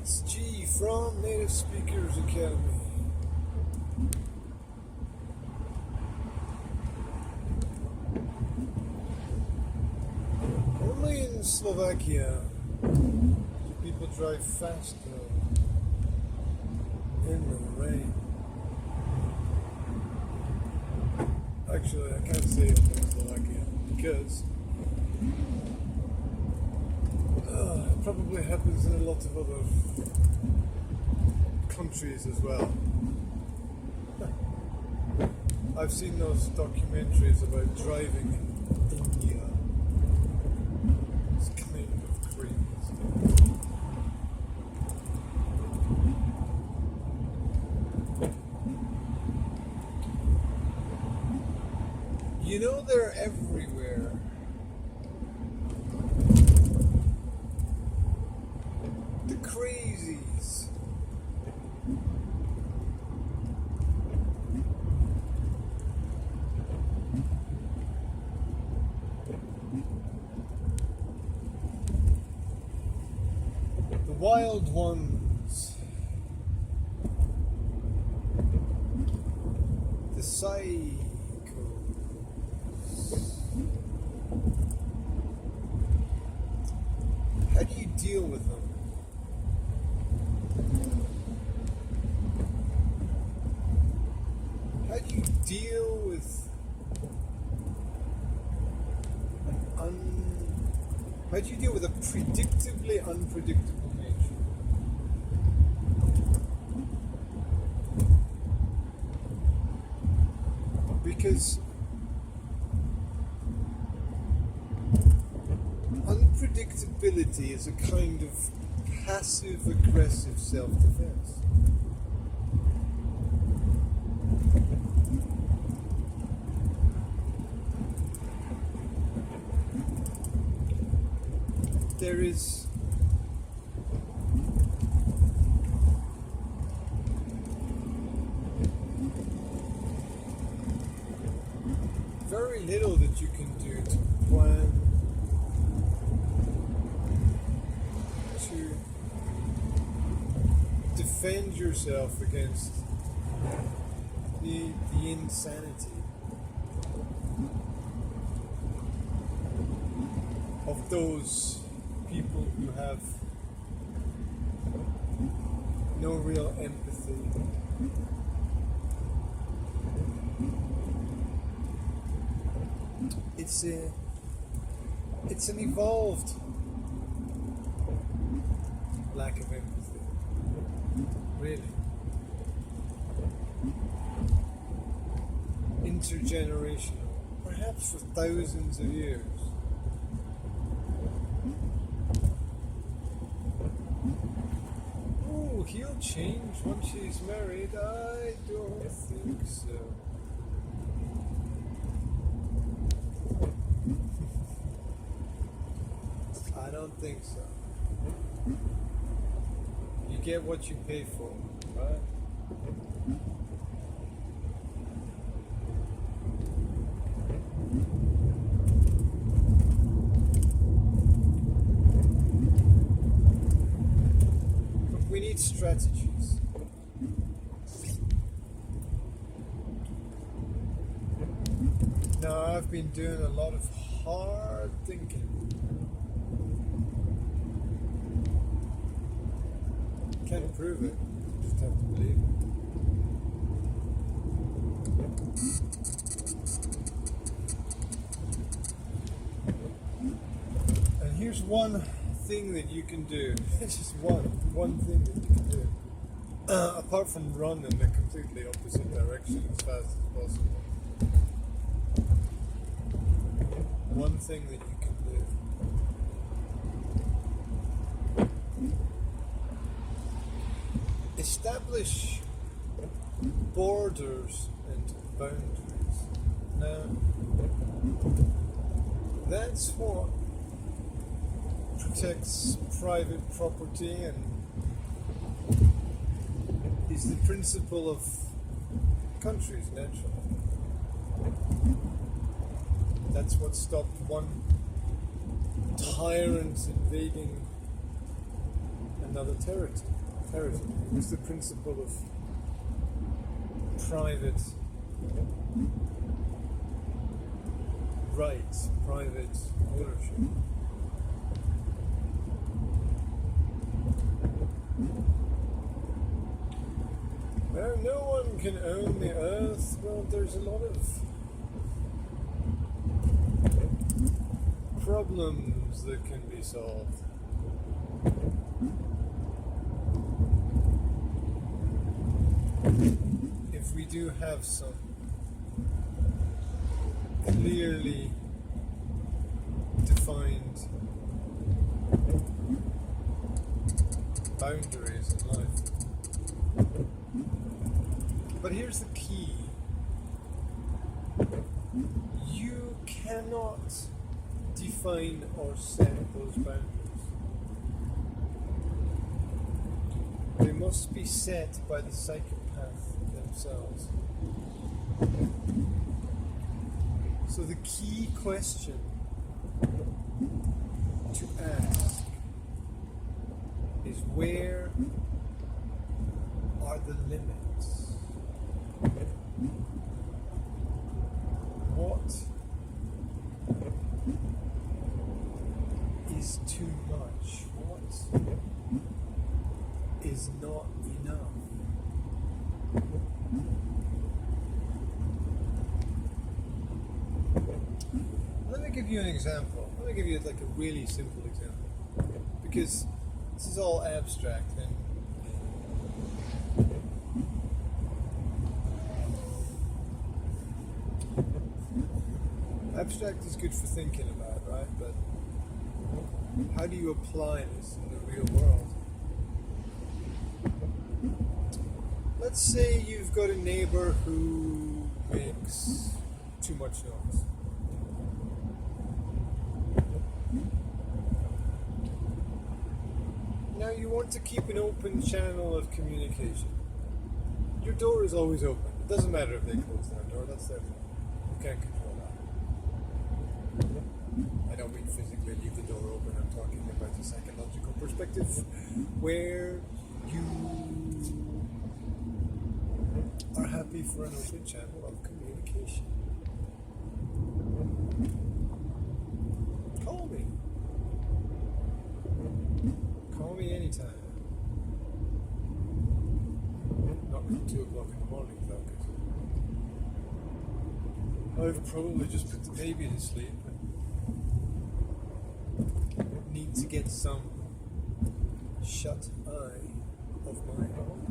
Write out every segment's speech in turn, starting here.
It's G from Native Speakers Academy. Only in Slovakia do people drive faster in the rain. Actually, I can't say it in Slovakia because it probably happens in a lot of other countries as well. I've seen those documentaries about driving in India. It's kind of crazy. You know, they're everywhere. The crazies. The wild ones. The psychos. How do you deal with them? How do you deal with how do you deal with a predictably unpredictable nature? Because unpredictability is a kind of passive-aggressive self-defense. There is very little that you can do to plan, to defend yourself against the insanity of those people who have no real empathy. It's an evolved lack of empathy, really. Intergenerational, perhaps for thousands of years. Oh, he'll change once she's married. I don't think so. I don't think so. You get what you pay for, right? But we need strategies. Now, I've been doing a lot of hard thinking. Can't prove it, just have to believe it. And here's one thing that you can do. It's just one thing that you can do. Apart from run in the completely opposite direction as fast as possible. One thing that you can do. Establish borders and boundaries. Now, that's what protects private property and is the principle of countries, naturally. That's what stopped one tyrant invading another territory. It's the principle of private rights, private ownership. Well, no one can own the earth. Well, there's a lot of problems that can be solved. If we do have some clearly defined boundaries in life. But here's the key. You cannot define or set those boundaries. They must be set by the psychopath themselves. So the key question to ask is, where are the limits? What is too much? What is not enough? Let me give you an example. Let me give you like a really simple example, because this is all abstract and abstract is good for thinking about, right? But how do you apply this in the real world? Let's say you've got a neighbor who makes too much noise. Now you want to keep an open channel of communication. Your door is always open. It doesn't matter if they close their door, that's their fault. You can't control that. I don't mean physically leave the door open, I'm talking about the psychological perspective, where you are happy for an open channel of communication. Call me. Call me anytime. Not at 2 o'clock in the morning though, because I've probably just put the baby to sleep and need to get some shut eye of my own.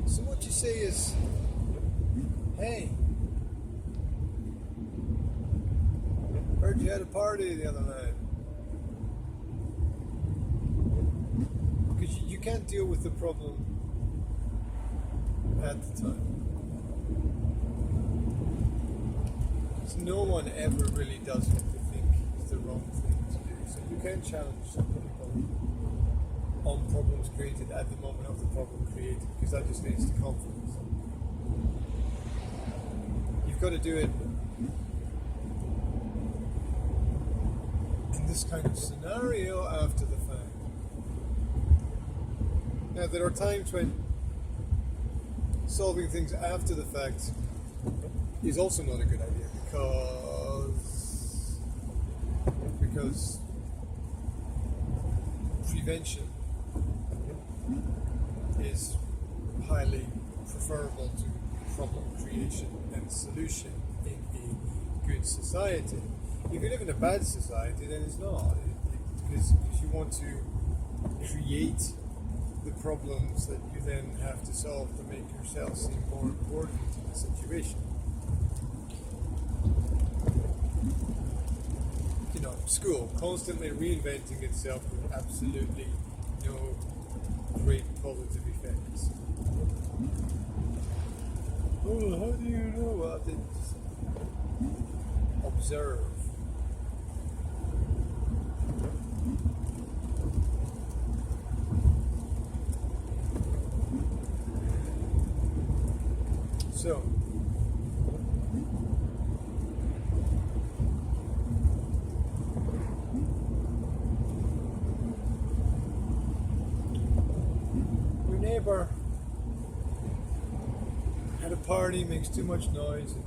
So what you say is, hey, heard you had a party the other night. Because you can't deal with the problem at the time. Because no one ever really does what they think is the wrong thing to do. So you can't challenge some people on problems created at the moment of the problem created, because that just leads to conflict. You've got to do it in this kind of scenario after the fact. Now, there are times when solving things after the fact is also not a good idea, because prevention is highly preferable to problem creation and solution in a good society. If you live in a bad society, then it's not. Because you want to create the problems that you then have to solve to make yourself seem more important in the situation. You know, school constantly reinventing itself with absolutely no great positive effects. Oh, how do you know? Well, just observe. So, ever had a party, makes too much noise, and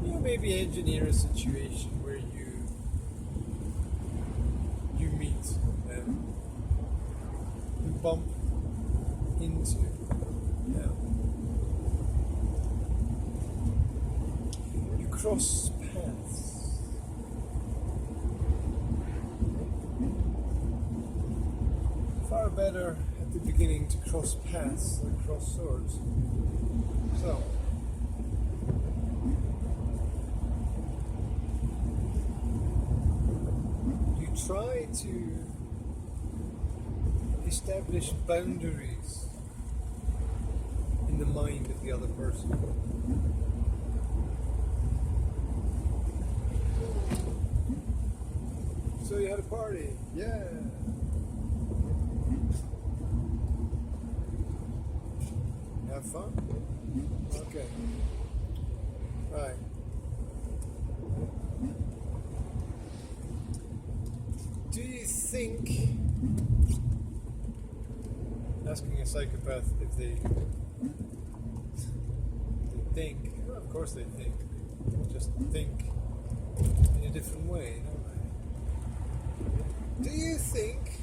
you maybe engineer a situation where you meet and you bump into you cross paths. Far better at the beginning to cross paths than cross swords. So you try to establish boundaries in the mind of the other person. So you had a party, yeah. Have fun? Okay. Right. Do you think, asking a psychopath if they think, well, of course they think, just think in a different way, don't they? Do you think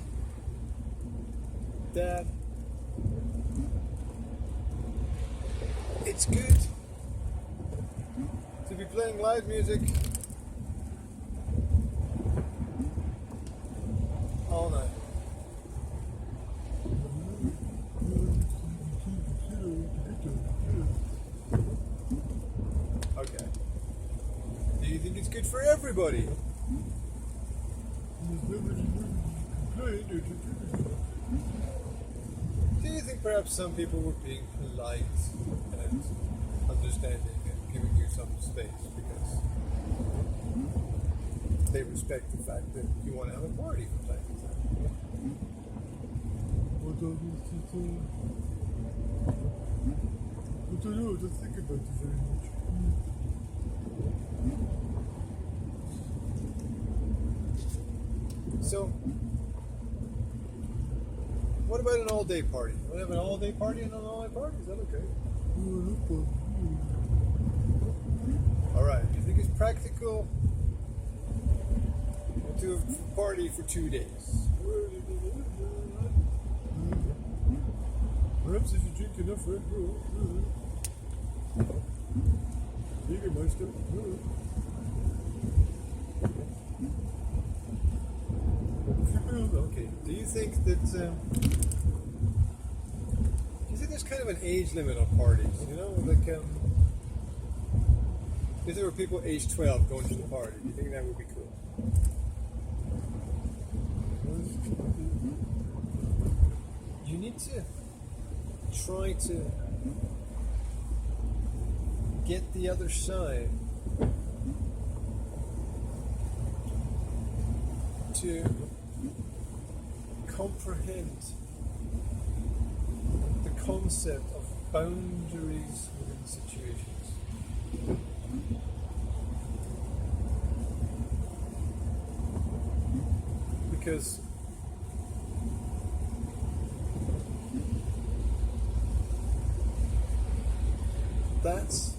that it's good to be playing live music all night? Okay. Do you think it's good for everybody? Do you think perhaps some people were being polite and understanding and giving you some space because they respect the fact that you want to have a party from time to time? I don't know, I don't think about it very much. So, what about an all-day party? Want to have an all-day party and an all-night party? Is that okay? All right. Do you think it's practical to have a party for 2 days? Perhaps if you drink enough Red Bull, Jägermeister, Okay. Do you think that? Do you think there's kind of an age limit on parties? You know, like if there were people age 12 going to the party, do you think that would be cool? You need to try to get the other side to comprehend the concept of boundaries within situations. Because that's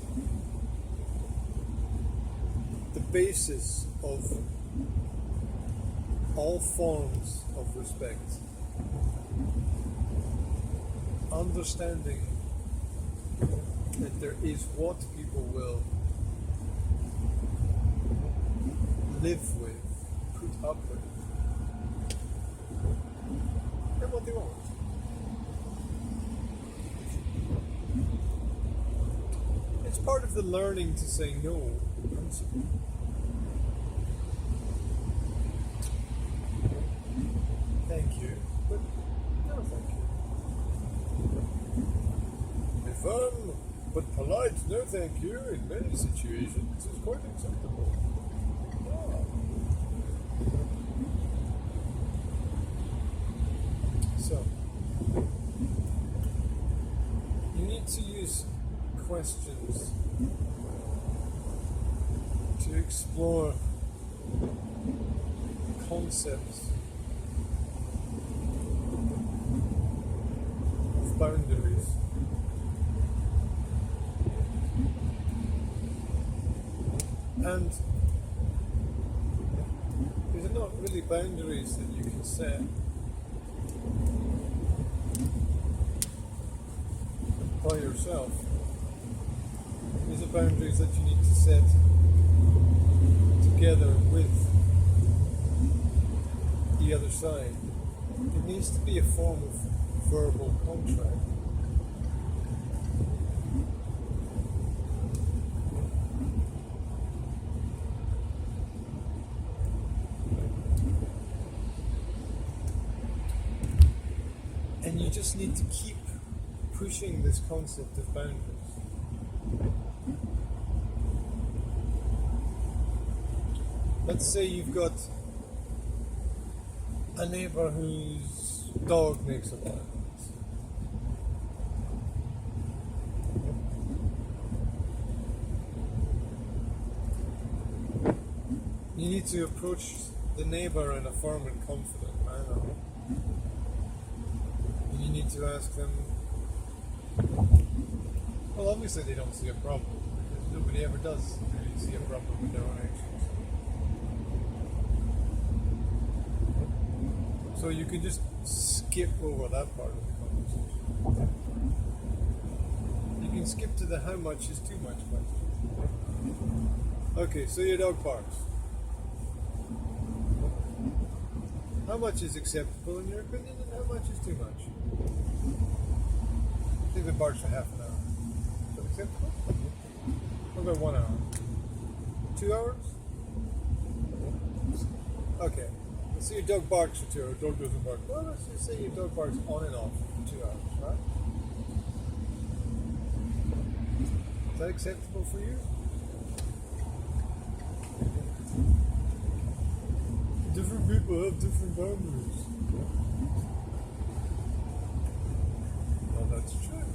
the basis of all forms of respect. Understanding that there is what people will live with, put up with, and what they won't. It's part of the learning to say no principle. Thank you, but no thank you. Be fun, but polite no thank you in many situations is quite acceptable. Oh. So, you need to use questions to explore concepts boundaries. And these are not really boundaries that you can set. By yourself. These are boundaries that you need to set together with the other side. It needs to be a form of verbal contract. And you just need to keep pushing this concept of boundaries. Let's say you've got a neighbour whose dog makes a lot of noise. You need to approach the neighbour in a firm and confident manner. And you need to ask them, well, obviously they don't see a problem, because nobody ever does really see a problem with their own actions. So you can just skip over that part of the conversation. You can skip to the how much is too much question. Okay, so your dog barks. How much is acceptable in your opinion, and how much is too much? I think it barks for half an hour. Is that acceptable? What about 1 hour? 2 hours? Okay. Let's say your dog barks for 2 hours, dog doesn't bark. Well, let's just say your dog barks on and off for 2 hours, right? Is that acceptable for you? Different people have different boundaries. Well, that's true.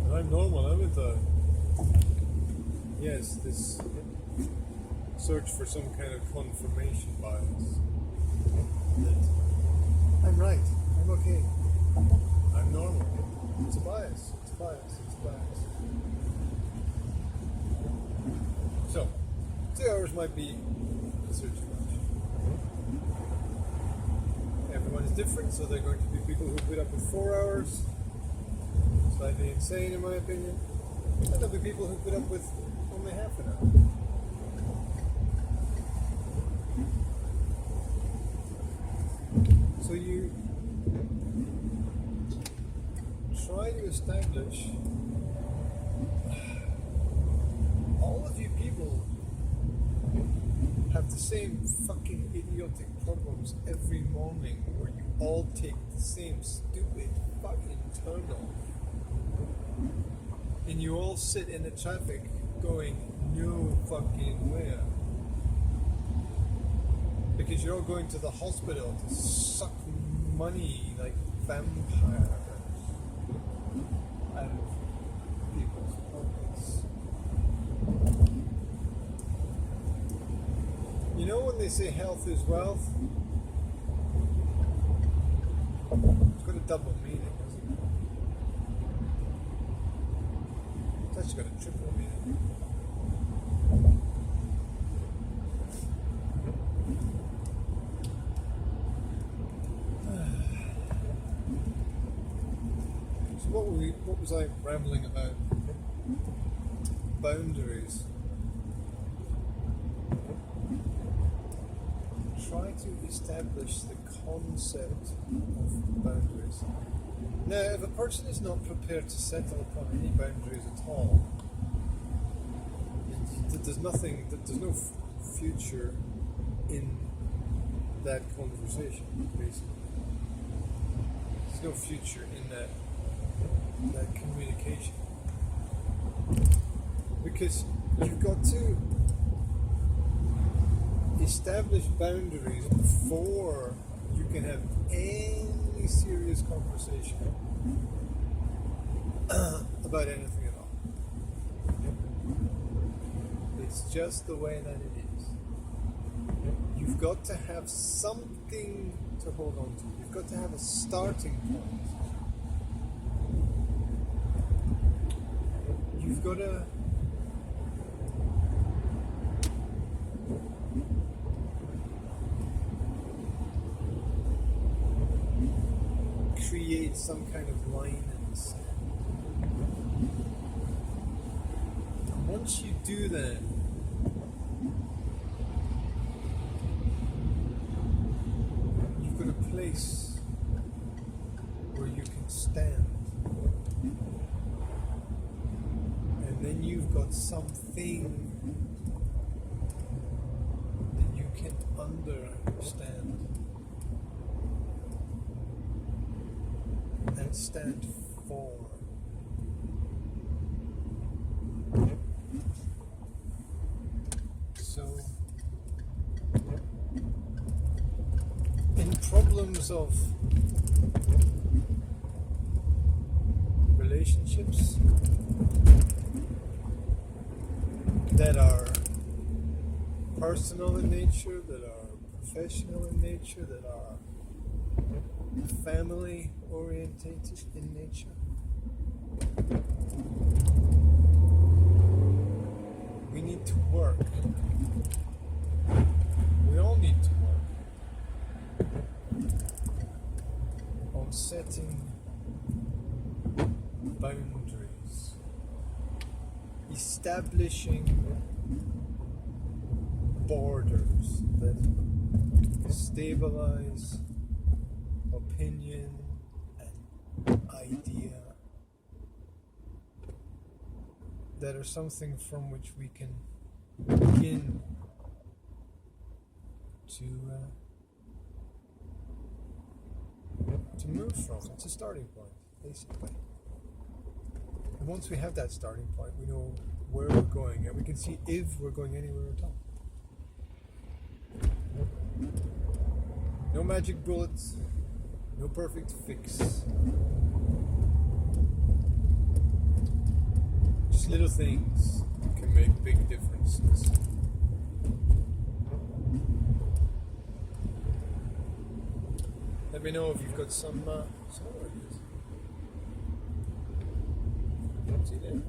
And I'm normal, haven't I? Yes, this search for some kind of confirmation bias. That I'm right, I'm okay, I'm normal. It's a bias, it's a bias, it's a bias. So, 2 hours might be considered too much. Everyone is different, so there are going to be people who put up with 4 hours. Slightly insane in my opinion. And there'll be people who put up with only half an hour. So you try to establish, all of you people have the same fucking idiotic problems every morning where you all take the same stupid fucking turn off. And you all sit in the traffic going, no fucking where. Because you're all going to the hospital to suck money like vampires out of people's pockets. You know when they say health is wealth? It's got a double meaning, hasn't it? It's actually got a triple meaning. So what was I rambling about? Boundaries. Try to establish the concept of boundaries. Now, if a person is not prepared to settle upon any boundaries at all, there's no future in that conversation, basically. There's no future in that communication. Because you've got to establish boundaries before you can have any serious conversation about anything at all. It's just the way that it is. You you've got to have something to hold on to. You've got to have a starting point. You've got to create some kind of line in the sand. And once you do that, you've got a place where you can stand. And then you've got something that you can understand and stand for. So, in problems of relationships that are personal in nature, that are professional in nature, that are family orientated in nature, we need to work. We all need to work on setting boundaries, establishing borders that stabilize opinion and idea, that are something from which we can begin to move from. It's a starting point, basically. And once we have that starting point, we know where we're going, and we can see if we're going anywhere at all. No magic bullets, no perfect fix. Just little things can make big differences. Let me know if you've got some ideas. See you there.